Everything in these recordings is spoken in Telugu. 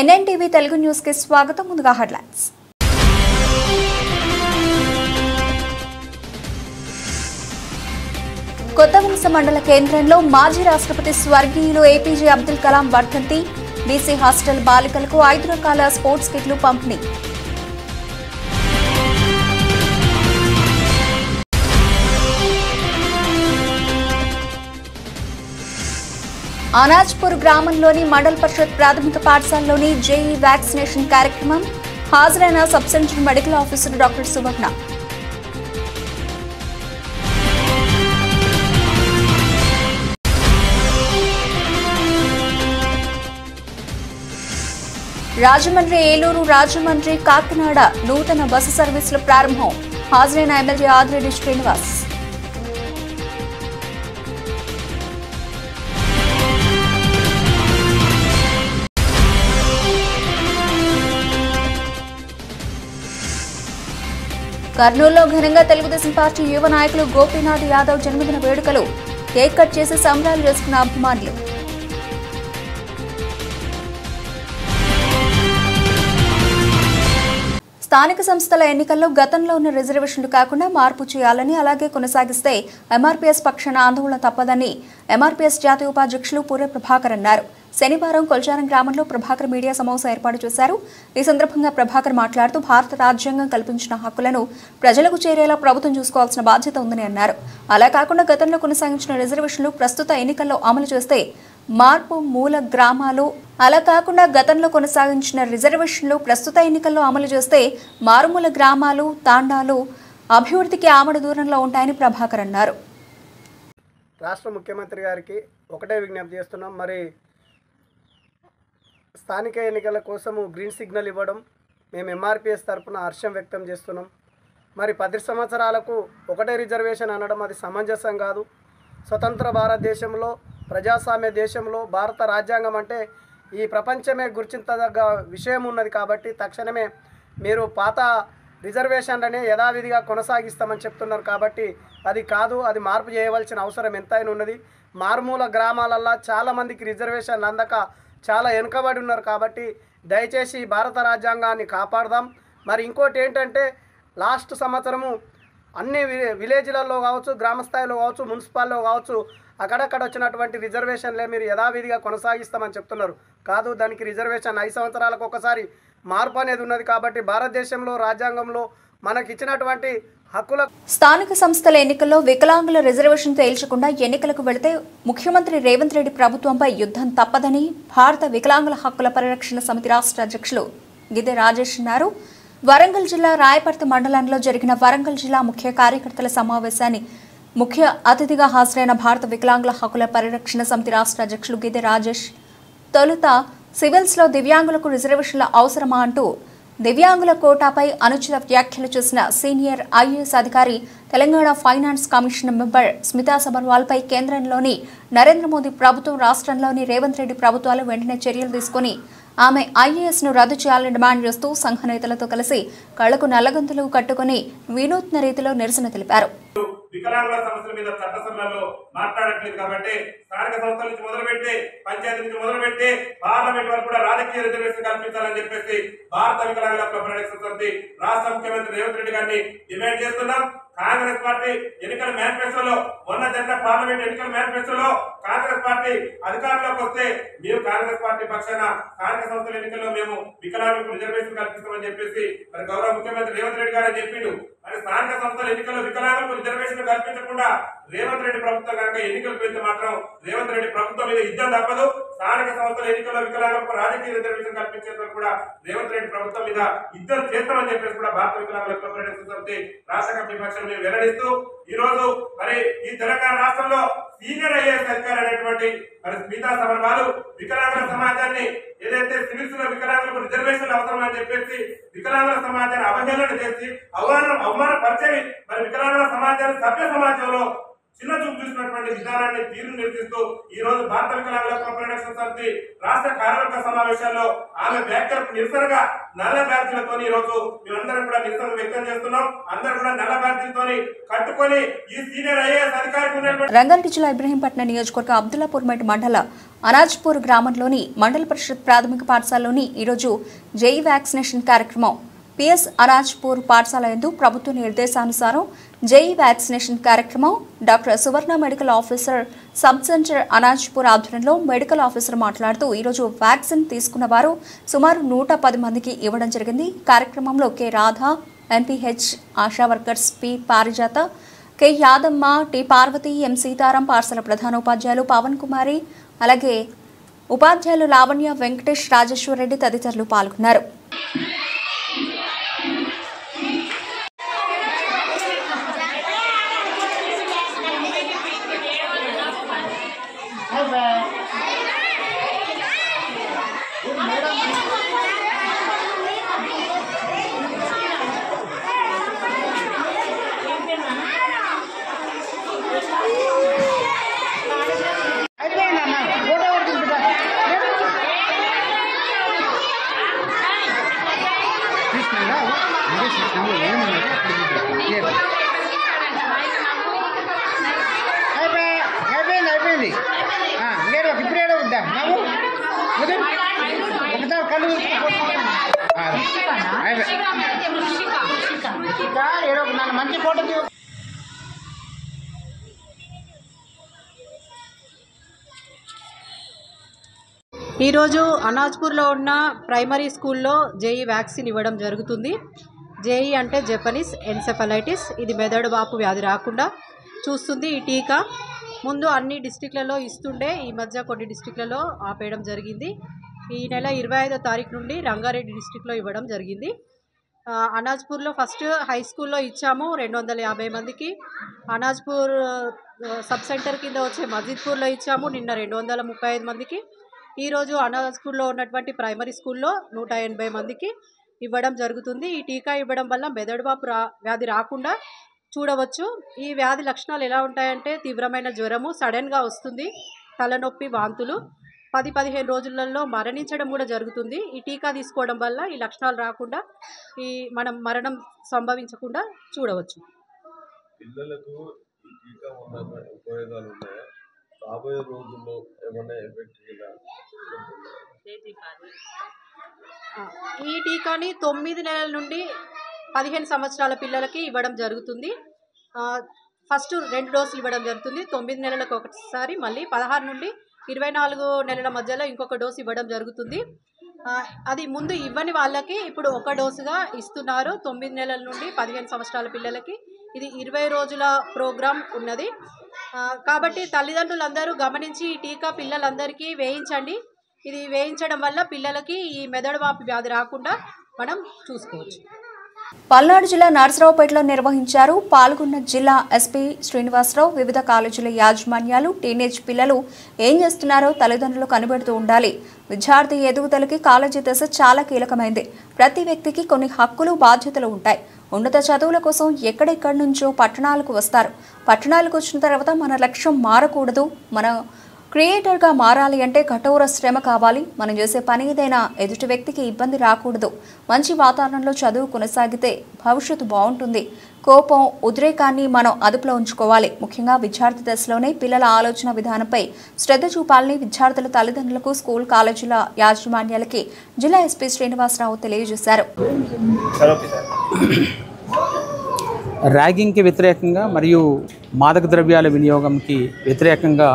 ఎన్ఎన్టీవీ తెలుగు న్యూస్ కి స్వాగతం. ముందుగా హెడ్లైన్స్. కొత్తవలస మండల కేంద్రంలో మాజీ రాష్ట్రపతి స్వర్గీయులు ఏపీజే అబ్దుల్ కలాం వర్ధంతి. బీసీ హాస్టల్ బాలికలకు 5 రకాల స్పోర్ట్స్ కిట్లు పంపిణీ. అనాజ్పూర్ గ్రామంలోని మండల్ పరిషత్ ప్రాథమిక పాఠశాలలోని జేఈ వ్యాక్సినేషన్ కార్యక్రమం. హాజరైన sub centre medical officer doctor Suvarna. Rajahmundry, Eluru, Rajahmundry, Kakinada నూతన బస్సు సర్వీసుల ప్రారంభం. హాజరైన ఎమ్మెల్యే ఆదిరెడ్డి శ్రీనివాస్. కర్నూలులో ఘనంగా తెలుగుదేశం పార్టీ యువ నాయకులు గోపీనాథ్ యాదవ్ జన్మదిన వేడుకలు. కేక్ కట్ చేసి సంబరాలు చేసుకున్న అభిమానులు. స్థానిక సంస్థల ఎన్నికల్లో గతంలో ఉన్న రిజర్వేషన్లు కాకుండా మార్పు చేయాలని, అలాగే కొనసాగిస్తే ఎంఆర్పీఎస్ పక్షాన ఆందోళన తప్పదని ఎంఆర్పీఎస్ జాతీయ ఉపాధ్యక్షులు పూర్వ ప్రభాకర్ అన్నారు. శనివారం కొల్చారం గ్రామంలో ప్రభాకర్ మీడియా సమావేశం ఏర్పాటు చేశారు. ఈ సందర్భంగా ప్రభాకర్ మాట్లాడుతూ భారత రాజ్యాంగం కల్పించిన హక్కులను ప్రజలకు చేరేలా ప్రభుత్వం చూసుకోవాల్సిన బాధ్యత ఉందని అన్నారు. అలా కాకుండా గతంలో కొనసాగించిన రిజర్వేషన్లు ప్రస్తుత ఎన్నికల్లో అమలు చేస్తే మార్పు మూల గ్రామాలు మారుమూల గ్రామాలు, తాండాలు అభివృద్ధికి ఆమడ దూరంలో ఉంటాయని ప్రభాకర్ అన్నారు. రాష్ట్ర ముఖ్యమంత్రి గారికి ఒకటే విజ్ఞప్తి చేస్తున్నాం. మరి స్థానిక ఎన్నికల కోసము గ్రీన్ సిగ్నల్ ఇవ్వడం మేము ఎంఆర్పీఎస్ తరఫున హర్షం వ్యక్తం చేస్తున్నాం. మరి 10 సంవత్సరాలకు ఒకటే రిజర్వేషన్ అనడం అది సమంజసం కాదు. స్వతంత్ర భారతదేశంలో, ప్రజాస్వామ్య దేశంలో భారత రాజ్యాంగం అంటే ఈ ప్రపంచమే గుర్తించదగ్గ విషయం ఉన్నది. కాబట్టి తక్షణమే మీరు పాత రిజర్వేషన్లనే యథావిధిగా కొనసాగిస్తామని చెప్తున్నారు. కాబట్టి అది కాదు, అది మార్పు చేయవలసిన అవసరం ఎంతైనా ఉన్నది. మారుమూల గ్రామాలల్లో చాలామందికి రిజర్వేషన్లు అందక చాలా వెనుకబడి ఉన్నారు. కాబట్టి దయచేసి భారత రాజ్యాంగాన్ని కాపాడదాం. మరి ఇంకోటి ఏంటంటే లాస్ట్ సంవత్సరము అన్ని విలేజ్లలో కావచ్చు, గ్రామ స్థాయిలో కావచ్చు, మున్సిపాల్లో కావచ్చు అక్కడక్కడ వచ్చినటువంటి రిజర్వేషన్లే మీరు యథావిధిగా కొనసాగిస్తామని చెప్తున్నారు. కాదు, దానికి రిజర్వేషన్ 5 సంవత్సరాలకు ఒకసారి మార్పు అనేది ఉన్నది. కాబట్టి భారతదేశంలో రాజ్యాంగంలో మనకిచ్చినటువంటి హక్కుల స్థానిక సంస్థల ఎన్నికల్లో వికలాంగుల రిజర్వేషన్ తేల్చకుండా ఎన్నికలకు వెళితే ముఖ్యమంత్రి రేవంత్ రెడ్డి ప్రభుత్వంపై యుద్ధం తప్పదని భారత వికలాంగుల హక్కుల పరిరక్షణ సమితి రాష్ట్ర అధ్యక్షులు గిద్దె రాజేష్ అన్నారు. వరంగల్ జిల్లా రాయపర్తి మండలంలో జరిగిన వరంగల్ జిల్లా ముఖ్య కార్యకర్తల సమావేశాన్ని ముఖ్య అతిథిగా హాజరైన భారత వికలాంగుల హక్కుల పరిరక్షణ సమితి రాష్ట్ర అధ్యక్షులు గిద్దె రాజేష్ తొలుత సివిల్స్లో దివ్యాంగులకు రిజర్వేషన్ల అవసరమా అంటూ దివ్యాంగుల కోటాపై అనుచిత వ్యాఖ్యలు చేసిన సీనియర్ ఐఏఎస్ అధికారి, Telangana finance commission member Smita సబర్వాల్పై కేంద్రంలోని నరేంద్ర మోదీ ప్రభుత్వం, రాష్ట్రంలోని రేవంత్ రెడ్డి ప్రభుత్వాలు వెంటనే చర్యలు తీసుకుని ఆమె ఐఏఎస్ ను రద్దు చేయాలని డిమాండ్ చేస్తూ సంఘ నేతలతో కలిసి కళ్లకు నల్లగంతులు కట్టుకుని వినూత్న రీతిలో నిరసన తెలిపారు. వికలాంగుల సమస్యల మీద చట్టసభలలో మాట్లాడట్లేదు. కాబట్టి స్థానిక సంస్థల నుంచి మొదలుపెట్టి, పంచాయతీ నుంచి మొదలుపెట్టి పార్లమెంట్ వరకు కూడా రాజకీయ రిజర్వేషన్ కల్పించాలని చెప్పేసి భారత వికలాంగుల హక్కుల పరిరక్షణ సమితి రాష్ట్ర ముఖ్యమంత్రి రేవంత్ రెడ్డి గారిని డిమాండ్ చేస్తున్నాం. కాంగ్రెస్ పార్టీ ఎన్నికల మేనిఫెస్టోలో, మొన్న జరిగిన పార్లమెంట్ ఎన్నికల మేనిఫెస్టోలో కాంగ్రెస్ పార్టీ అధికారంలోకి వస్తే మేము కాంగ్రెస్ పార్టీ పక్షాన స్థానిక సంస్థల ఎన్నికల్లో మేము వికలాంగులకు రిజర్వేషన్ కల్పిస్తామని చెప్పేసి మరి గౌరవ ముఖ్యమంత్రి రేవంత్ రెడ్డి గారు చెప్పిండు. మరి స్థానిక సంస్థల ఎన్నికల్లో వికలాంగులకు రిజర్వేషన్ కల్పించకుండా రేవంత్ రెడ్డి ప్రభుత్వం కనుక ఎన్నికలకు వెళ్తే మాత్రం రేవంత్ రెడ్డి ప్రభుత్వం మీద యుద్ధం తప్పదు. స్థానిక సంస్థల ఎన్నికల్లో వికలాంగులకు రాజకీయ రిజర్వేషన్ కల్పించేందుకు కూడా రేవంత్ రెడ్డి ప్రభుత్వం మీద యుద్ధం చేస్తామని చెప్పేసి కూడా భారత వికలాంగుల హక్కుల పరిరక్షణ సమితి రాష్ట్ర కమిటీ పక్షాన్ని మేము వెల్లడిస్తూ ఈ రోజు మరి ఈ తెలంగాణ రాష్ట్రంలో సీనియర్ ఐఏఎస్ అధికారి అనేటువంటి మరి స్మితా సబర్వాల్ వికలాంగుల సమాజాన్ని ఏదైతే సివిల్స్ లో వికలాంగులకు రిజర్వేషన్లు అవసరమని చెప్పేసి వికలాంగుల సమాజాన్ని అవహేళన చేసి అవమానపరిచేవి మరి వికలాంగుల సమాజాన్ని సభ్య సమాజంలో చిన్న చూపు చూసినటువంటి విధానాన్ని తీరును నిరసిస్తూ ఈ రోజు భారత వికలాంగుల హక్కుల పరిరక్షణ సమితి రాష్ట్ర కార్యవర్గ సమావేశాల్లో ఆమె వ్యాఖ్యలకు నిరసనగా నల్ల బ్యాడ్జీలతో ఈ రోజు మేమందరం కూడా నిరసన వ్యక్తం చేస్తున్నాం. అందరూ కూడా నల్ల బ్యాడ్జీలతో కట్టుకొని ఈ సీనియర్ ఐఏఎస్ అధికారికి ఉన్నటువంటి రంగారెడ్డి జిల్లా ఇబ్రహీంపట్నం నియోజకవర్గ అబ్దుల్లాపూర్మేట్ మండల అనాజ్పూర్ గ్రామంలోని మండల పరిషత్ ప్రాథమిక పాఠశాలలోని ఈరోజు జై వ్యాక్సినేషన్ కార్యక్రమం పిఎస్ అనాజ్పూర్ పాఠశాల యందు ప్రభుత్వ నిర్దేశానుసారం జై వ్యాక్సినేషన్ కార్యక్రమం doctor Suvarna medical officer sub centre Anajpur ఆధ్వర్యంలో మెడికల్ ఆఫీసర్ మాట్లాడుతూ ఈరోజు వ్యాక్సిన్ తీసుకున్న వారు సుమారు 110 మందికి ఇవ్వడం జరిగింది. కార్యక్రమంలో K Radha, MPH ASHA workers P పారిజాత, కె యాదమ్మ, టి పార్వతి, ఎం సీతారాం, పాఠశాల ప్రధానోపాధ్యాయులు పవన్ కుమారి, అలాగే ఉపాధ్యాయులు లావణ్య, వెంకటేష్, రాజేశ్వర్ రెడ్డి తదితరులు పాల్గొన్నారు. ఈరోజు అనాజ్పూర్లో ఉన్న ప్రైమరీ స్కూల్లో జేఈ వ్యాక్సిన్ ఇవ్వడం జరుగుతుంది. జేఈ అంటే జపనీస్ ఎన్సెఫలైటిస్. ఇది మెదడు వాపు వ్యాధి రాకుండా చూస్తుంది. ఈ టీకా ముందు అన్ని డిస్ట్రిక్ట్లలో ఇస్తుండే, ఈ మధ్య కొన్ని డిస్ట్రిక్ట్లలో ఆపేయడం జరిగింది. ఈ నెల 25వ తారీఖు నుండి రంగారెడ్డి డిస్ట్రిక్ట్లో ఇవ్వడం జరిగింది. అనాజ్పూర్లో ఫస్ట్ హై స్కూల్లో ఇచ్చాము 250 మందికి. అనాజ్పూర్ సబ్ సెంటర్ కింద వచ్చే మజిద్పూర్లో ఇచ్చాము నిన్న 235 మందికి. ఈరోజు అనాజ్పూర్లో ఉన్నటువంటి ప్రైమరీ స్కూల్లో 180 మందికి ఇవ్వడం జరుగుతుంది. ఈ టీకా ఇవ్వడం వల్ల మెదడువాపు వ్యాధి రాకుండా చూడవచ్చు. ఈ వ్యాధి లక్షణాలు ఎలా ఉంటాయంటే తీవ్రమైన జ్వరము, సడన్గా వస్తుంది, తలనొప్పి, వాంతులు, 10-15 రోజులలో మరణించడం కూడా జరుగుతుంది. ఈ టీకా తీసుకోవడం వల్ల ఈ లక్షణాలు రాకుండా మనం మరణం సంభవించకుండా చూడవచ్చు. పిల్లలకు ఈ టీకా వల్ల ఉపయోగాలు ఉన్నాయా? రాబోయే రోజుల్లో ఏమైనా ఎఫెక్ట్ ఈ టీకాని 9 నెలల నుండి 15 సంవత్సరాల పిల్లలకి ఇవ్వడం జరుగుతుంది. ఫస్ట్ 2 డోసులు ఇవ్వడం జరుగుతుంది. 9 నెలలకు ఒకసారి, మళ్ళీ 16 నుండి 24 నెలల మధ్యలో ఇంకొక డోసు ఇవ్వడం జరుగుతుంది. అది ముందు ఇవ్వని వాళ్ళకి ఇప్పుడు 1 డోసుగా ఇస్తున్నారు. 9 నెలల నుండి 15 సంవత్సరాల పిల్లలకి ఇది 20 రోజుల ప్రోగ్రాం ఉన్నది. కాబట్టి తల్లిదండ్రులందరూ గమనించి ఈ టీకా పిల్లలందరికీ వేయించండి. ఇది వేయించడం వల్ల పిల్లలకి ఈ మెదడువాపు వ్యాధి రాకుండా మనం చూసుకోవచ్చు. పల్నాడు జిల్లా నర్సరావుపేటలో నిర్వహించారు. పాల్గొన్న జిల్లా ఎస్పీ శ్రీనివాసరావు వివిధ కాలేజీల యాజమాన్యాలు టీనేజ్ పిల్లలు ఏం చేస్తున్నారో తల్లిదండ్రులు కనిపెడుతూ ఉండాలి. విద్యార్థి ఎదుగుదలకి కాలేజీ దశ చాలా కీలకమైంది. ప్రతి వ్యక్తికి కొన్ని హక్కులు, బాధ్యతలు ఉంటాయి. ఉన్నత చదువుల కోసం ఎక్కడెక్కడి నుంచో పట్టణాలకు వస్తారు. పట్టణాలకు వచ్చిన తర్వాత మన లక్ష్యం మారకూడదు. మన క్రియేటర్గా మారాలి అంటే కఠోర శ్రమ కావాలి. మనం చేసే పని ఏదైనా ఎదుటి వ్యక్తికి ఇబ్బంది రాకూడదు. మంచి వాతావరణంలో చదువు కొనసాగితే భవిష్యత్తు బాగుంటుంది. కోపం, ఉద్రేకాన్ని మనం అదుపులో ఉంచుకోవాలి. ముఖ్యంగా విద్యార్థి దశలోనే పిల్లల ఆలోచన విధానంపై శ్రద్ధ చూపాలని విద్యార్థుల తల్లిదండ్రులకు, స్కూల్, కాలేజీల యాజమాన్యాలకి జిల్లా ఎస్పీ శ్రీనివాసరావు తెలియజేశారు. ర్యాగింగ్కి వ్యతిరేకంగా మరియు మాదక ద్రవ్యాల వినియోగంకి వ్యతిరేకంగా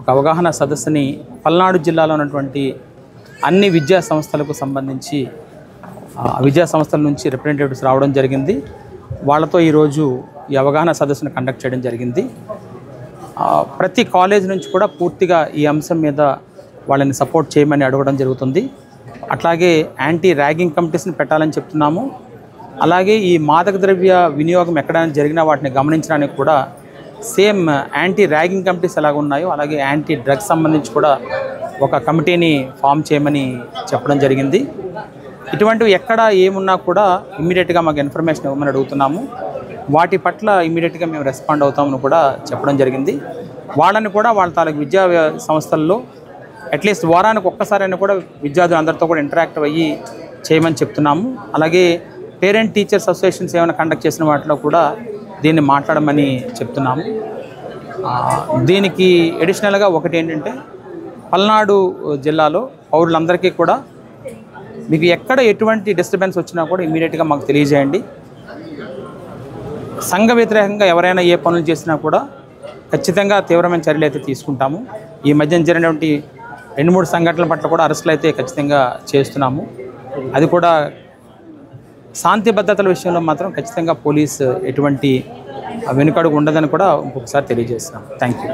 ఒక అవగాహన సదస్సుని పల్నాడు జిల్లాలో ఉన్నటువంటి అన్ని విద్యా సంస్థలకు సంబంధించి విద్యా సంస్థల నుంచి రిప్రజెంటేటివ్స్ రావడం జరిగింది. వాళ్ళతో ఈరోజు ఈ అవగాహన సదస్సును కండక్ట్ చేయడం జరిగింది. ప్రతి కాలేజ్ నుంచి కూడా పూర్తిగా ఈ అంశం మీద వాళ్ళని సపోర్ట్ చేయమని అడగడం జరుగుతుంది. అట్లాగే యాంటీ ర్యాగింగ్ కమిటీస్ని పెట్టాలని చెప్తున్నాము. అలాగే ఈ మాదక ద్రవ్య వినియోగం ఎక్కడైనా జరిగినా వాటిని గమనించడానికి కూడా సేమ్ యాంటీ ర్యాగింగ్ కమిటీస్ ఎలాగ ఉన్నాయో అలాగే యాంటీ డ్రగ్స్ సంబంధించి కూడా ఒక కమిటీని ఫామ్ చేయమని చెప్పడం జరిగింది. ఇటువంటివి ఎక్కడ ఏమున్నా కూడా ఇమ్మీడియట్గా మాకు ఇన్ఫర్మేషన్ ఇవ్వమని అడుగుతున్నాము. వాటి పట్ల ఇమీడియట్గా మేము రెస్పాండ్ అవుతామని కూడా చెప్పడం జరిగింది. వాళ్ళని కూడా వాళ్ళ తాలూకు విద్యా సంస్థల్లో అట్లీస్ట్ వారానికి ఒక్కసారైనా కూడా విద్యార్థులు అందరితో కూడా ఇంటరాక్ట్ అయ్యి చేయమని చెప్తున్నాము. అలాగే పేరెంట్ టీచర్స్ అసోసియేషన్స్ ఏమైనా కండక్ట్ చేసిన వాటిలో కూడా దీన్ని మాట్లాడమని చెప్తున్నాము. దీనికి అడిషనల్గా ఒకటి ఏంటంటే, పల్నాడు జిల్లాలో పౌరులందరికీ కూడా మీకు ఎక్కడ ఎటువంటి డిస్టర్బెన్స్ వచ్చినా కూడా ఇమీడియట్గా మాకు తెలియజేయండి. సంఘ వ్యతిరేకంగా ఎవరైనా ఏ పనులు చేసినా కూడా ఖచ్చితంగా తీవ్రమైన చర్యలు అయితే తీసుకుంటాము. ఈ మధ్యన జరిగినటువంటి 2-3 సంఘటనల పట్ల కూడా అరెస్టులు అయితే ఖచ్చితంగా చేస్తున్నాము. అది కూడా శాంతి భద్రతల విషయంలో మాత్రం ఖచ్చితంగా పోలీసు ఎటువంటి వెనుకడుగు ఉండదని కూడా ఇంకొకసారి తెలియజేస్తున్నాం. Thank you.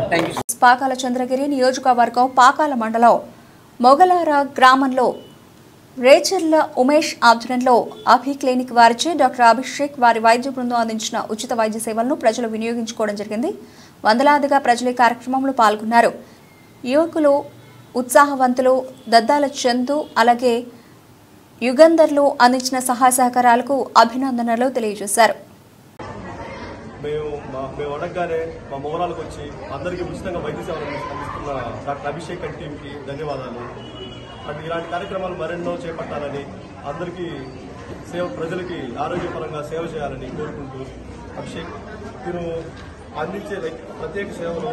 పాకాల చంద్రగిరి నియోజకవర్గం పాకాల మండలం మొగలార గ్రామంలో రేచర్ల ఉమేష్ ఆధ్వర్యంలో అభి క్లినిక్ వారిచే డాక్టర్ అభిషేక్ వారి వైద్య బృందం అందించిన ఉచిత వైద్య సేవలను ప్రజలు వినియోగించుకోవడం జరిగింది. వందలాదిగా ప్రజలు ఈ కార్యక్రమంలో పాల్గొన్నారు. యువకులు, ఉత్సాహవంతులు దద్దాల చందు అలాగే యుగంధర్లు అందించిన సహాయ సహకారాలకు అభినందనలు తెలియజేశారు. మేము అడగగానే మా మొగరాలకు వచ్చి అందరికీ ఉచితంగా వైద్య సేవలు అందిస్తున్న డాక్టర్ అభిషేక్ అండ్ టీంకి ధన్యవాదాలు. అండ్ ఇలాంటి కార్యక్రమాలు మరెన్నో చేపట్టాలని, అందరికీ ప్రజలకి ఆరోగ్యపరంగా సేవ చేయాలని కోరుకుంటూ, అభిషేక్ తిను అందించే ప్రత్యేక సేవలు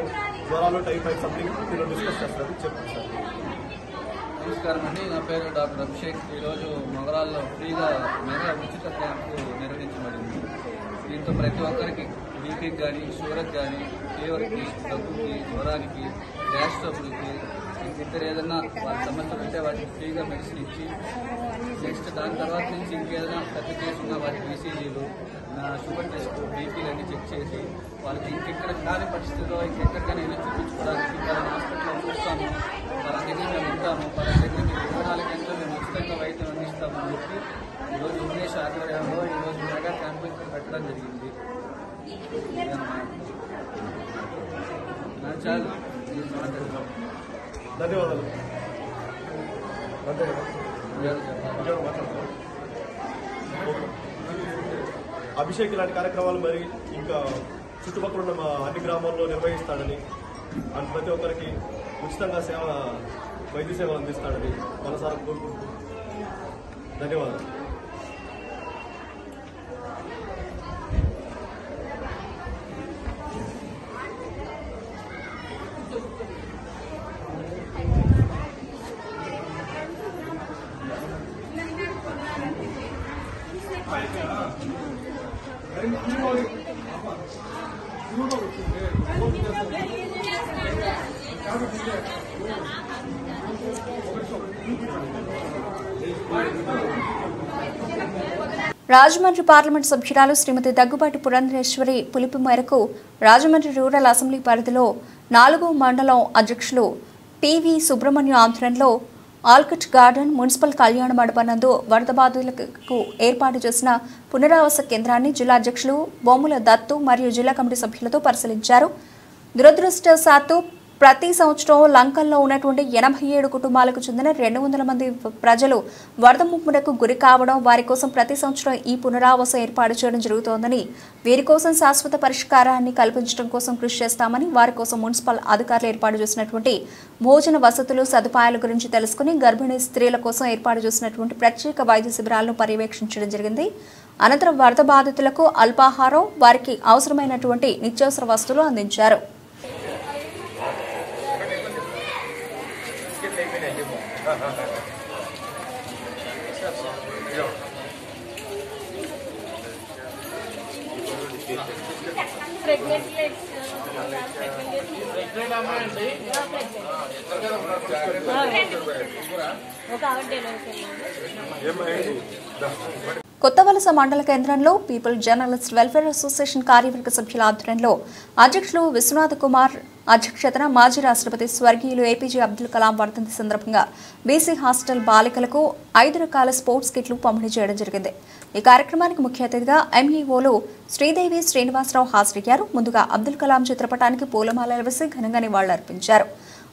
జ్వరాలు, టైఫాయిడ్ సంథింగ్ తిను డిస్కస్ చేస్తారు. చెప్పండి సార్. నమస్కారం అండి, నా పేరు డాక్టర్ అభిషేక్. ఈరోజు మొగరాల్లో ఫ్రీగా మెగా ఉచిత క్యాంపు నిర్వహించబడింది. దీంతో ప్రతి ఒక్కరికి బీపీకి కానీ, షుగర్కి కానీ, ఫీవర్కి, దగ్గుకి, జ్వరానికి, గ్యాస్ ట్రబుల్కి, ఇద్దరు ఏదన్నా వాళ్ళ సమస్యలు ఉంటే వాటికి ఫ్రీగా మెడిసిన్ ఇచ్చి, నెక్స్ట్ దాని తర్వాత నుంచి ఇంకేదైనా పెద్ద కేసు ఉన్న వాటికి ఈసీజీలు, షుగర్ టెస్ట్, బీపీలు అన్నీ చెక్ చేసి వాళ్ళకి ఇంకెక్కడ కాని పరిస్థితుల్లో ఇంకెక్కడికైనా వెళ్ళి చూపించుకోవడానికి వాళ్ళని హాస్పిటల్లో చూస్తాము, వాళ్ళ దగ్గర మేము ఉంటాము, వాళ్ళ దగ్గర మీకు 24 గంటలు మేము ఉచితంగా వైద్యం అందిస్తామని చెప్పి ఈరోజు ఉమేష్ ఆధ్వర్యంలో ఈరోజు మెగా క్యాంపు ఇక్కడ పెట్టడం జరిగింది. చాలు, ధన్యవాదాలు. అభిషేక్ ఇలాంటి కార్యక్రమాలు మరి ఇంకా చుట్టుపక్కల ఉన్న మా అన్ని గ్రామాల్లో నిర్వహిస్తాడని, అండ్ ప్రతి ఒక్కరికి ఉచితంగా వైద్య సేవలు అందిస్తాడని మనసారా కోరుకుంటూ ధన్యవాదాలు. రాజమండ్రి పార్లమెంట్ సభ్యురాలు శ్రీమతి దగ్గుబాటి పురంధరేశ్వరి పిలుపు మేరకు రాజమండ్రి రూరల్ అసెంబ్లీ పరిధిలో 4వ మండలం అధ్యక్షులు పివి సుబ్రహ్మణ్యం ఆధ్వర్యంలో ఆల్కట్ గార్డెన్ మున్సిపల్ కళ్యాణ మండపం నందు వరద బాధితులకు ఏర్పాటు చేసిన పునరావాస కేంద్రాన్ని జిల్లా అధ్యక్షులు బొమ్ముల దత్తు మరియు జిల్లా కమిటీ సభ్యులతో పరిశీలించారు. దురదృష్టవశాత్తు ప్రతి సంవత్సరం లంకల్లో ఉన్నటువంటి 87 కుటుంబాలకు చెందిన 200 మంది ప్రజలు వరద ముప్పునకు గురి కావడం, వారి కోసం ప్రతి సంవత్సరం ఈ పునరావాసం ఏర్పాటు చేయడం జరుగుతోందని, వీరి కోసం శాశ్వత పరిష్కారాన్ని కల్పించడం కోసం కృషి చేస్తామని, వారి కోసం మున్సిపల్ అధికారులు ఏర్పాటు చేసినటువంటి భోజన వసతులు, సదుపాయాల గురించి తెలుసుకుని గర్భిణీ స్త్రీల కోసం ఏర్పాటు చేసినటువంటి ప్రత్యేక వైద్య శిబిరాలను పర్యవేక్షించడం జరిగింది. అనంతరం వరద బాధితులకు అల్పాహారం, వారికి అవసరమైనటువంటి నిత్యావసర వస్తువులు అందించారు. కొత్తవలస మండల కేంద్రంలో పీపుల్ జర్నలిస్ట్ వెల్ఫేర్ అసోసియేషన్ కార్యవర్గ సభ్యుల ఆధ్వర్యంలో అధ్యక్షులు విశ్వనాథ్ కుమార్ అధ్యక్షతన మాజీ రాష్ట్రపతి స్వర్గీయులు ఏపీజే అబ్దుల్ కలాం వర్ధంతి సందర్భంగా బీసీ హాస్టల్ బాలికలకు 5 రకాల స్పోర్ట్స్ కిట్లు పంపిణీ చేయడం జరిగింది. ఈ కార్యక్రమానికి ముఖ్య అతిథిగా ఎంఈఓలు శ్రీదేవి శ్రీనివాసరావు హాజరయ్యారు. ముందుగా అబ్దుల్ కలాం చిత్రపటానికి పూలమాలలు వేసి ఘనంగా నివాళులర్పించారు.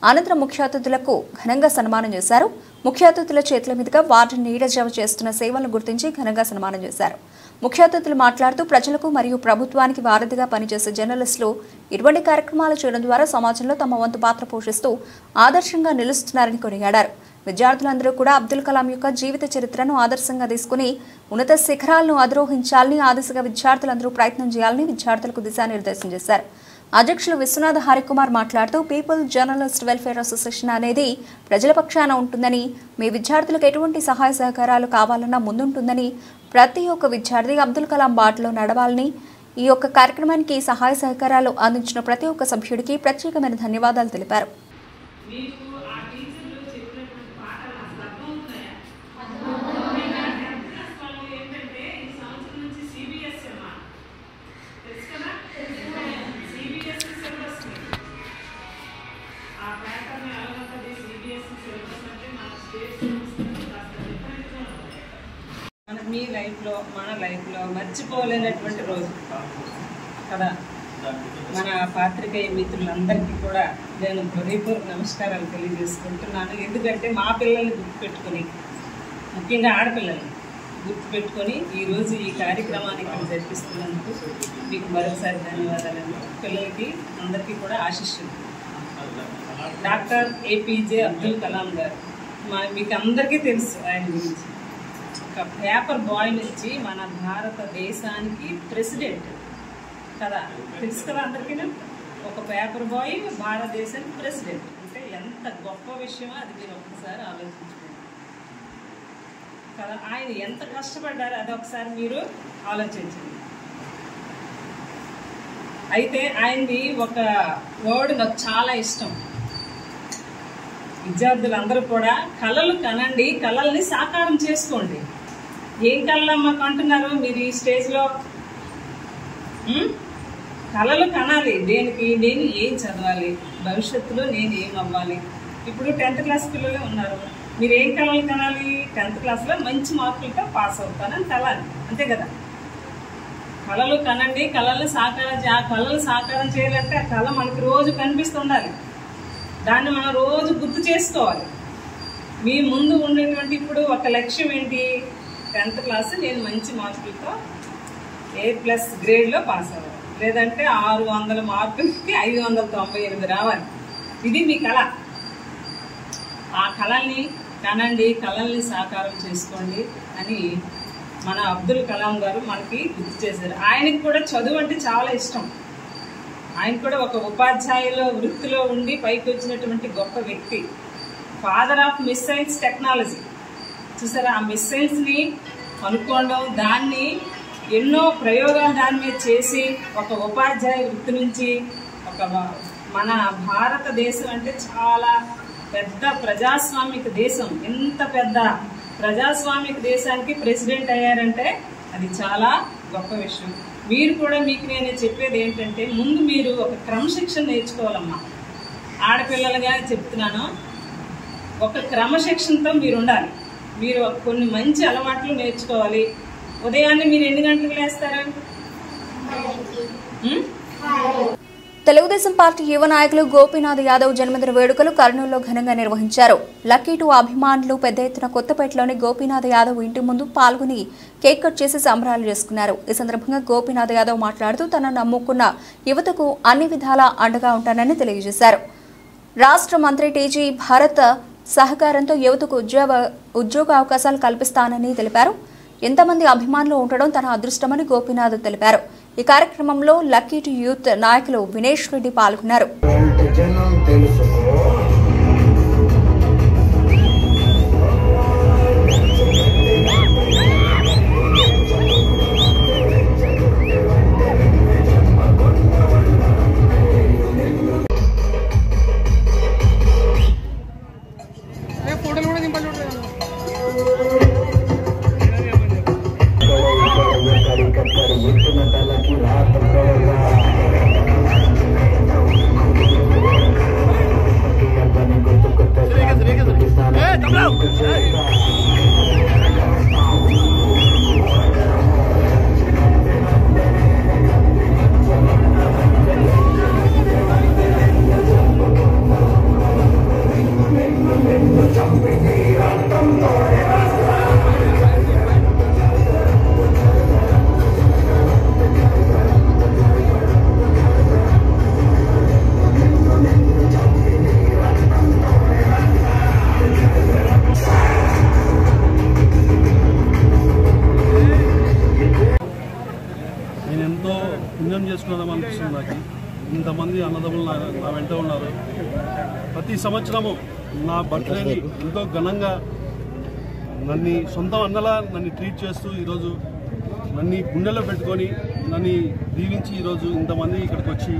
అనంతరం ముఖ్య అతిథులకు ఘనంగా సన్మానం చేశారు. ముఖ్య అతిథుల చేతుల మీదుగా వార్డు నీడజావ చేస్తున్న సేవలను గుర్తించి ఘనంగా సన్మానం చేశారు. ముఖ్య అతిథులు మాట్లాడుతూ ప్రజలకు మరియు ప్రభుత్వానికి వారధిగా పనిచేసే జర్నలిస్టులు ఇటువంటి కార్యక్రమాలు చేయడం ద్వారా సమాజంలో తమ వంతు పాత్ర పోషిస్తూ ఆదర్శంగా నిలుస్తున్నారని కొనియాడారు. విద్యార్థులందరూ కూడా అబ్దుల్ కలాం యొక్క జీవిత చరిత్రను ఆదర్శంగా తీసుకుని ఉన్నత శిఖరాలను అధిరోహించాలని ఆ దిశగా విద్యార్థులందరూ ప్రయత్నం చేయాలని విద్యార్థులకు దిశానిర్దేశం చేశారు. అధ్యక్షులు విశ్వనాథ హరికుమార్ మాట్లాడుతూ పీపుల్ జర్నలిస్ట్ వెల్ఫేర్ అసోసియేషన్ అనేది ప్రజల పక్షాన ఉంటుందని, మీ విద్యార్థులకు ఎటువంటి సహాయ సహకారాలు కావాలన్నా ముందుంటుందని, ప్రతి ఒక్క విద్యార్థి అబ్దుల్ కలాం బాటలో నడవాలని, ఈ యొక్క కార్యక్రమానికి సహాయ సహకారాలు అందించిన ప్రతి ఒక్క సభ్యుడికి ప్రత్యేకమైన ధన్యవాదాలు తెలిపారు. మీ లైఫ్లో మన లైఫ్లో మర్చిపోలేనటువంటి రోజు కదా. మన పాత్రికేయ మిత్రులందరికీ కూడా నేను హృదయపూర్వక నమస్కారాలు తెలియజేసుకుంటున్నాను. ఎందుకంటే మా పిల్లల్ని గుర్తుపెట్టుకొని, ముఖ్యంగా ఆడపిల్లల్ని గుర్తుపెట్టుకొని ఈరోజు ఈ కార్యక్రమాన్ని ఇక్కడ జరిపిస్తున్నందుకు మీకు మరొకసారి ధన్యవాదాలండి. పిల్లలకి అందరికీ కూడా ఆశిస్సులు. డాక్టర్ ఏపీజే అబ్దుల్ కలాం గారు మీకు అందరికీ తెలుసు. ఆయన గురించి ఒక పేపర్ బాయ్ నుంచి మన భారతదేశానికి ప్రెసిడెంట్ కదా, తెలుసు కదా అందరికీ. ఒక పేపర్ బాయ్ భారతదేశానికి ప్రెసిడెంట్ అంటే ఎంత గొప్ప విషయమో అది మీరు ఒక్కసారి ఆలోచించుకోండి కదా. ఆయన ఎంత కష్టపడ్డారో అది ఒకసారి మీరు ఆలోచించండి. అయితే ఆయనది ఒక వర్డ్ నాకు చాలా ఇష్టం. విద్యార్థులందరూ కూడా కళలు కనండి, కళల్ని సాకారం చేసుకోండి. ఏం కళలు అంటున్నారు మీరు ఈ స్టేజ్లో? కళలు కనాలి. దేనికి? నేను ఏం చదవాలి, భవిష్యత్తులో నేను ఏం అవ్వాలి. ఇప్పుడు 10th క్లాస్ పిల్లలే ఉన్నారు. మీరు ఏం కళలు కనాలి? 10th క్లాస్లో మంచి మార్కులతో పాస్ అవుతానని కలాలి, అంతే కదా. కళలు కనండి, కళలు సాకారం ఆ కళలు సాకారం చేయాలంటే ఆ కళ మనకి రోజు కనిపిస్తుండాలి. దాన్ని మనం రోజు గుర్తు చేసుకోవాలి. మీ ముందు ఉండేటువంటి ఇప్పుడు ఒక లక్ష్యం ఏంటి? 10th క్లాస్ నేను మంచి మార్కులతో A+ గ్రేడ్లో పాస్ అవ్వాలి, లేదంటే 600 మార్కులకి 598 రావాలి. ఇది మీ కళ. ఆ కళల్ని కనండి, కళల్ని సాకారం చేసుకోండి అని మన అబ్దుల్ కలాం గారు మనకి గుర్తు చేశారు. ఆయనకి కూడా చదువు అంటే చాలా ఇష్టం. ఆయన కూడా ఒక ఉపాధ్యాయుల వృత్తిలో ఉండి పైకి వచ్చినటువంటి గొప్ప వ్యక్తి. Father of missiles technology. చూసారా, ఆ మిస్సైల్స్ని కనుక్కోవడం, దాన్ని ఎన్నో ప్రయోగాలు దాని మీద చేసి ఒక ఉపాధ్యాయ వృత్తి నుంచి ఒక మన భారతదేశం అంటే చాలా పెద్ద ప్రజాస్వామిక దేశం. ఎంత పెద్ద ప్రజాస్వామిక దేశానికి ప్రెసిడెంట్ అయ్యారంటే అది చాలా గొప్ప విషయం. మీరు కూడా మీకు నేను చెప్పేది ఏంటంటే ముందు మీరు ఒక క్రమశిక్షణ నేర్చుకోవాలమ్మా. ఆడపిల్లలుగా చెప్తున్నాను, ఒక క్రమశిక్షణతో మీరు ఉండాలి. మీరు కొన్ని మంచి అలవాట్లు నేర్చుకోవాలి. ఉదయాన్నే మీరు ఎన్ని గంటలకు లేస్తారు? తెలుగుదేశం పార్టీ యువ నాయకులు గోపీనాథ్ యాదవ్ జన్మదిన వేడుకలు కర్నూలులో ఘనంగా నిర్వహించారు. లక్కీ 2 అభిమానులు పెద్ద ఎత్తున కొత్తపేటలోని గోపీనాథ్ యాదవ్ ఇంటి ముందు పాల్గొని కేక్ కట్ చేసి సంబరాలు చేసుకున్నారు. ఈ సందర్భంగా గోపీనాథ్ యాదవ్ మాట్లాడుతూ తనను నమ్ముకున్న యువతకు అన్ని విధాలా అండగా ఉంటానని తెలియజేశారు. రాష్ట్ర మంత్రి టీజీ భరత్ సహకారంతో యువతకు ఉద్యోగ అవకాశాలు కల్పిస్తానని తెలిపారు. ఎంతమంది అభిమానులు ఉండడం తన అదృష్టమని గోపీనాథ్ తెలిపారు. ఈ కార్యక్రమంలో లక్కీ 2 యూత్ నాయకులు వినేష్ రెడ్డి పాల్గొన్నారు. పుణ్యం చేసుకున్నాం అనిపిస్తుంది నాకు. ఇంతమంది అన్నదమ్ములు నా వెంట ఉన్నారు. ప్రతి సంవత్సరము నా బర్త్డేని ఎంతో ఘనంగా నన్ను సొంత అన్నలా నన్ను ట్రీట్ చేస్తూ ఈరోజు నన్ను గుండెలో పెట్టుకొని నన్ను దీవించి ఈరోజు ఇంతమంది ఇక్కడికి వచ్చి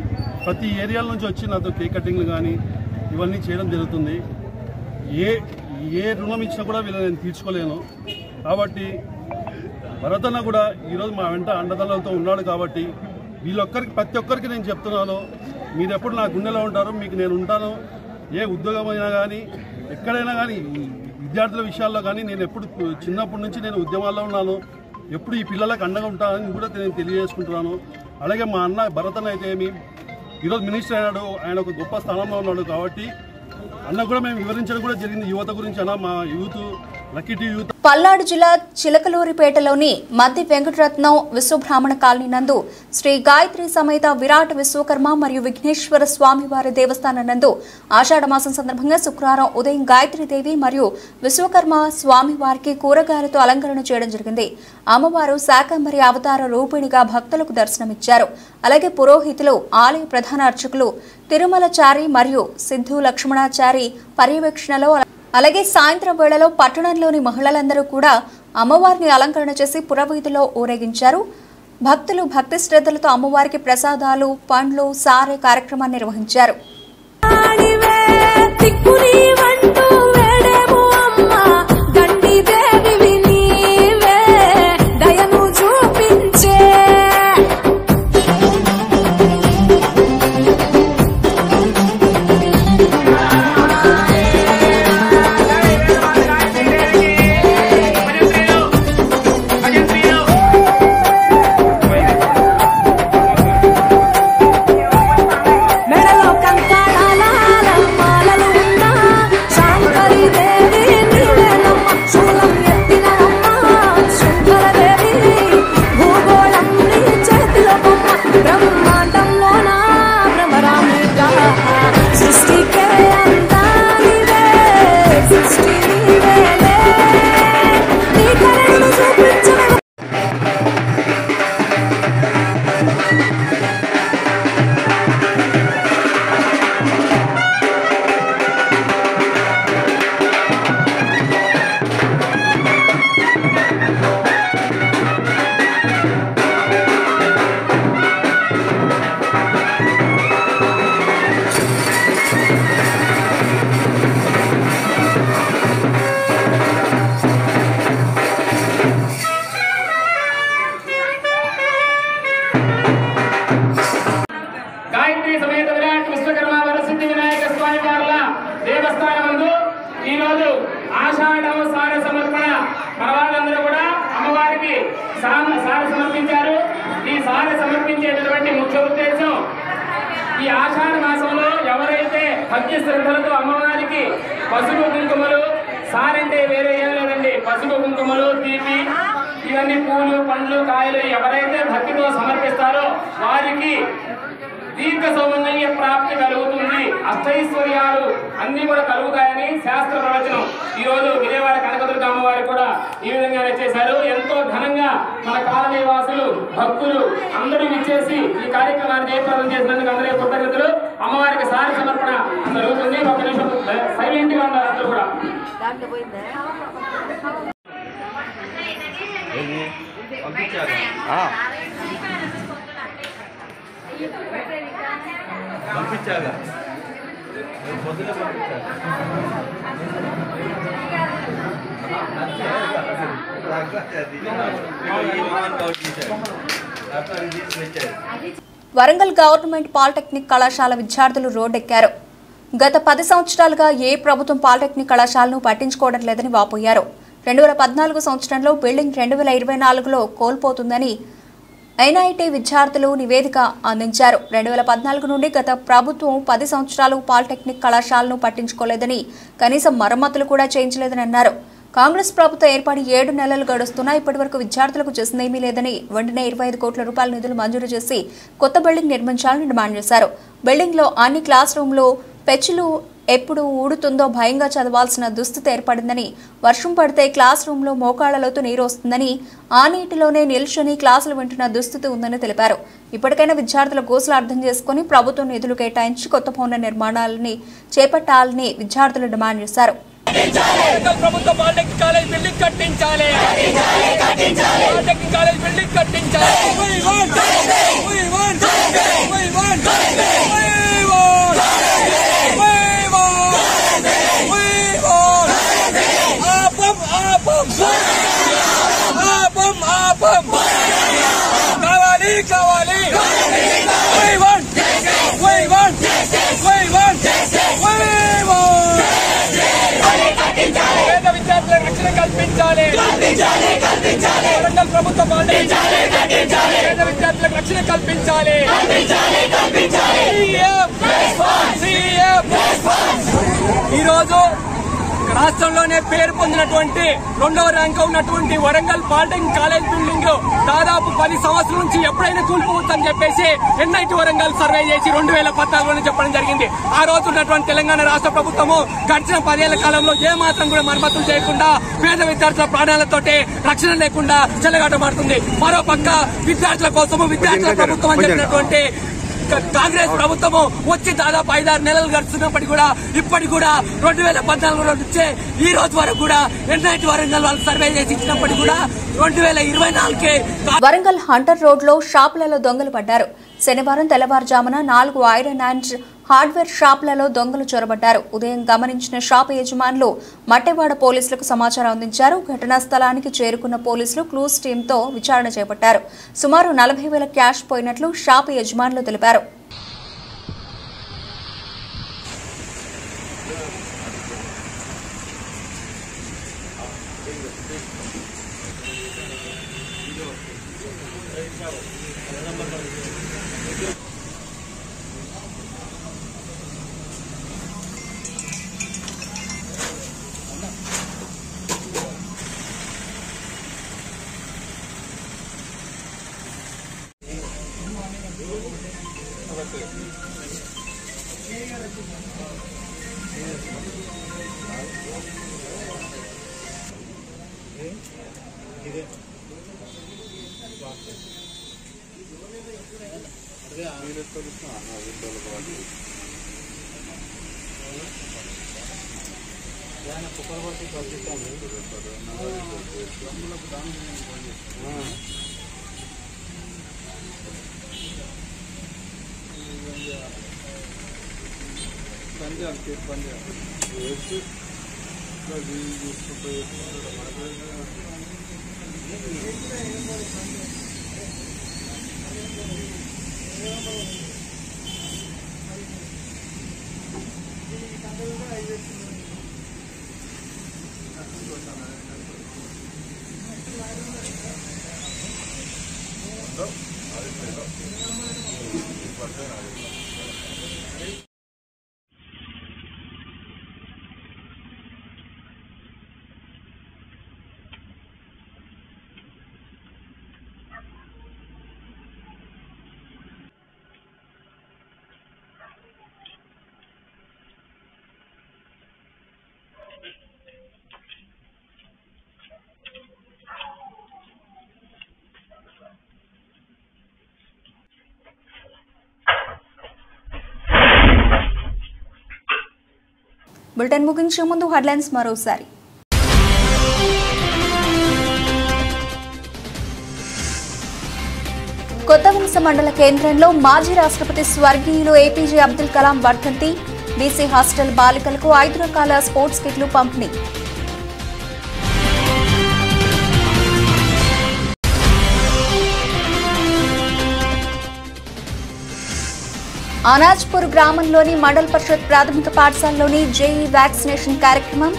ప్రతి ఏరియాల నుంచి వచ్చి నాతో కేక్ కటింగ్లు కానీ ఇవన్నీ చేయడం జరుగుతుంది. ఏ రుణం ఇచ్చినా కూడా వీళ్ళని నేను తీర్చుకోలేను. కాబట్టి భరతన్న కూడా ఈరోజు మా వెంట అండదండలతో ఉన్నాడు. కాబట్టి ప్రతి ఒక్కరికి నేను చెప్తున్నాను, మీరు ఎప్పుడు నా గుండెలో ఉంటారు, మీకు నేను ఉంటాను. ఏ ఉద్యోగమైనా కానీ ఎక్కడైనా కానీ విద్యార్థుల విషయాల్లో కానీ నేను ఎప్పుడు చిన్నప్పటి నుంచి నేను ఉద్యమాల్లో ఉన్నాను. ఎప్పుడు ఈ పిల్లలకు అండగా ఉంటానని కూడా నేను తెలియజేసుకుంటున్నాను. అలాగే మా అన్న భరతన్న అయితే ఈరోజు మినిస్టర్ అయినాడు, ఆయన ఒక గొప్ప స్థానంలో ఉన్నాడు. కాబట్టి అన్న కూడా మేము వివరించడం కూడా జరిగింది యువత గురించి. అన్న మా యూత్ లక్కీ యూత్. పల్నాడు జిల్లా చిలకలూరిపేటలోని మద్ది వెంకటరత్నం విశ్వబ్రాహ్మణ కాలనీ నందు శ్రీ గాయత్రి సమేత విరాట్ విశ్వకర్మ మరియు విఘ్నేశ్వర స్వామివారి దేవస్థానం నందు ఆషాఢమాసం సందర్భంగా శుక్రవారం ఉదయం గాయత్రీదేవి మరియు విశ్వకర్మ స్వామివారికి కూరగాయలతో అలంకరణ చేయడం జరిగింది. అమ్మవారు శాకంబరి అవతార రూపిణిగా భక్తులకు దర్శనమిచ్చారు. అలాగే పురోహితులు, ఆలయ ప్రధాన అర్చకులు తిరుమలచారి మరియు సిద్ధు లక్ష్మణాచారి పర్యవేక్షణలో అలాగే సాయంత్రం వేళలో పట్టణంలోని మహిళలందరూ కూడా అమ్మవారిని అలంకరణ చేసి పురవీధిలో ఊరేగించారు. భక్తులు భక్తి శ్రద్ధలతో అమ్మవారికి ప్రసాదాలు, పండ్లు, సారె కార్యక్రమాన్ని నిర్వహించారు. ఈ ఆషాఢ మాసంలో ఎవరైతే భక్తి శ్రద్ధలతో అమ్మవారికి పసుపు కుంకుమలు, సారంటే వేరే ఏం లేదండి, పసుపు కుంకుమలు, తీపి, ఇవన్నీ పూలు, పండ్లు, కాయలు ఎవరైతే భక్తితో సమర్పిస్తారో వారికి దీర్ఘ సౌమందర్య ప్రాప్తి కలుగుతుంది, అష్టైశ్వర్యాలు అన్ని కూడా కలుగుతాయని శాస్త్ర ప్రవచనం. ఈ రోజు విజయవాడ కనకదుర్గ అమ్మవారికి కూడా ఈ విధంగానే చేశారు. ఎంతో ఘనంగా మన కాలనీ వాసులు, భక్తులు అందరూ ఇచ్చేసి ఈ కార్యక్రమాన్ని జయప్రదం చేసినందుకు అందరికీ కృతజ్ఞతలు. అమ్మవారికి సారి సమర్పణ జరుగుతుంది. ఒక నిమిషం సైలెంట్ గా ఉన్నారు అందరూ కూడా. పంపించాగా పొద్దున పంపించాను. వరంగల్ గవర్నమెంట్ పాలిటెక్నిక్ కళాశాల విద్యార్థులు రోడ్డెక్కారు. గత 10 సంవత్సరాలుగా ఏ ప్రభుత్వం పాలిటెక్నిక్ కళాశాలను పట్టించుకోవడం లేదని వాపోయారు. 2014 సంవత్సరంలో బిల్డింగ్ 2024లో కోల్పోతుందని ఎన్ఐటీ విద్యార్థులు నివేదిక అందించారు. 2014 నుండి గత ప్రభుత్వం 10 సంవత్సరాలు పాలిటెక్నిక్ కళాశాలను పట్టించుకోలేదని, కనీసం మరమ్మతులు కూడా చేయించలేదని అన్నారు. కాంగ్రెస్ ప్రభుత్వం ఏర్పడి 7 నెలలు గడుస్తున్నా ఇప్పటివరకు విద్యార్థులకు చేసిందేమీ లేదని, వెంటనే 25 కోట్ల రూపాయల నిధులు మంజూరు చేసి కొత్త బిల్డింగ్ నిర్మించాలని డిమాండ్ చేశారు. బిల్డింగ్ లో అన్ని క్లాస్ రూమ్లు, పెచ్చులు ఎప్పుడు ఊడుతుందో భయంగా చదవాల్సిన దుస్థితి ఏర్పడిందని, వర్షం పడితే క్లాస్ రూమ్లో మోకాళ్లలోతు నీరు వస్తుందని, ఆ నీటిలోనే నిల్చొని క్లాసులు వింటున్న దుస్థితి ఉందని తెలిపారు. ఇప్పటికైనా విద్యార్థుల గోసులు అర్థం చేసుకుని ప్రభుత్వం నిధులు కేటాయించి కొత్త భవన నిర్మాణాలని చేపట్టాలని విద్యార్థులు డిమాండ్ చేశారు. ప్రభుత్వ పాలిటెక్నిక్ కాలేజ్ బిల్డింగ్ కట్టించాలి. పాలిటెక్నిక్ కాలేజ్ బిల్డింగ్ కట్టించాలి. కావాలి పేద విద్యార్థులకు రక్షణ కల్పించాలి. వరంగల్ ప్రభుత్వ పేద విద్యార్థులకు రక్షణ కల్పించాలి. ఈరోజు రాష్ట్రంలోనే పేరు పొందినటువంటి 2వ ర్యాంక్ ఉన్నటువంటి వరంగల్ పాలిటెక్నిక్ కాలేజ్ బిల్డింగ్ దాదాపు 10 సంవత్సరాల నుంచి ఎప్పుడైనా కూలిపోవచ్చని చెప్పేసి ఎన్ఐటి వరంగల్ సర్వే చేసి 2014లోనే చెప్పడం జరిగింది. ఆ రోజు ఉన్నటువంటి తెలంగాణ రాష్ట్ర ప్రభుత్వము గడిచిన 10 ఏళ్ల కాలంలో ఏ మాత్రం కూడా మరమ్మతులు చేయకుండా పేద విద్యార్థుల ప్రాణాలతోటే రక్షణ లేకుండా చెలగాటమాడుతుంది. మరో పక్క విద్యార్థుల కోసము విద్యార్థుల ప్రభుత్వం అని చెప్పినటువంటి కాంగ్రెస్ ప్రభుత్వము వచ్చి దాదాపు 5-6 నెలలు గడుస్తున్నప్పటికీ కూడా ఇప్పటికి కూడా 2014 నుంచే ఈ రోజు వరకు కూడా ఎన్ఐటి వరంగల్ వాళ్ళు సర్వే చేసి ఇచ్చినప్పటికీ కూడా 2024కే వరంగల్ హంటర్ రోడ్ లో షాపులలో దొంగలు పడ్డారు. శనివారం తెల్లవారుజామున 4 ఐరన్ అండ్ హార్డ్వేర్ షాపులలో దొంగలు చొరబడ్డారు. ఉదయం గమనించిన షాపు యజమానులు మట్టెవాడ పోలీసులకు సమాచారం అందించారు. ఘటనా స్థలానికి చేరుకున్న పోలీసులు క్లూస్ టీంతో విచారణ చేపట్టారు. సుమారు 40,000 క్యాష్ పోయినట్లు షాపు యజమానులు తెలిపారు. బులెటిన్ ముగించే ముందు హెడ్లైన్స్ మరోసారి. కొత్తవలస మండల కేంద్రంలో మాజీ రాష్ట్రపతి స్వర్గీయులు ఏపీజే అబ్దుల్ కలాం వర్ధంతి. బీసీ హాస్టల్ బాలికలకు 5 రకాల స్పోర్ట్స్ కిట్లు పంపిణీ. అనాజ్పూర్ గ్రామంలోని మండల్ పరిషత్ ప్రాథమిక పాఠశాలలోని జేఈ వ్యాక్సినేషన్ కార్యక్రమం.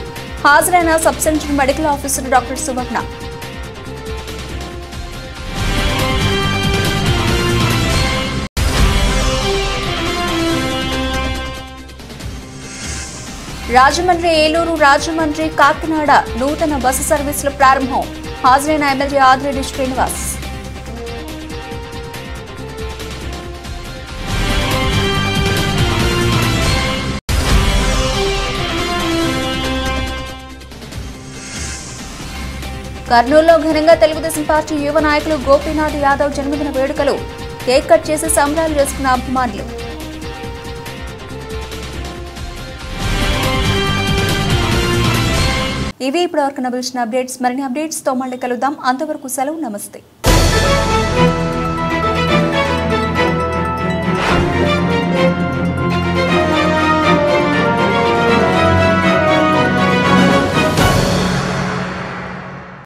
హాజరైన sub centre medical officer doctor Suvarna. Rajahmundry, Eluru, Rajahmundry, Kakinada నూతన బస్సు సర్వీసుల ప్రారంభం. హాజరైన ఎమ్మెల్యే ఆదిరెడ్డి శ్రీనివాస్. కర్నూలులో ఘనంగా తెలుగుదేశం పార్టీ యువ నాయకులు గోపీనాథ్ యాదవ్ జన్మదిన వేడుకలు కేక్ కట్ చేసి సంబరాలు చేసుకున్న అభిమానులు. ఇవి ఇప్పటివరకు నవ్వుల్సిన అప్డేట్స్. మరిన్ని అప్డేట్స్తో మళ్ళీ కలుద్దాం. అంతవరకు సెలవు. నమస్తే.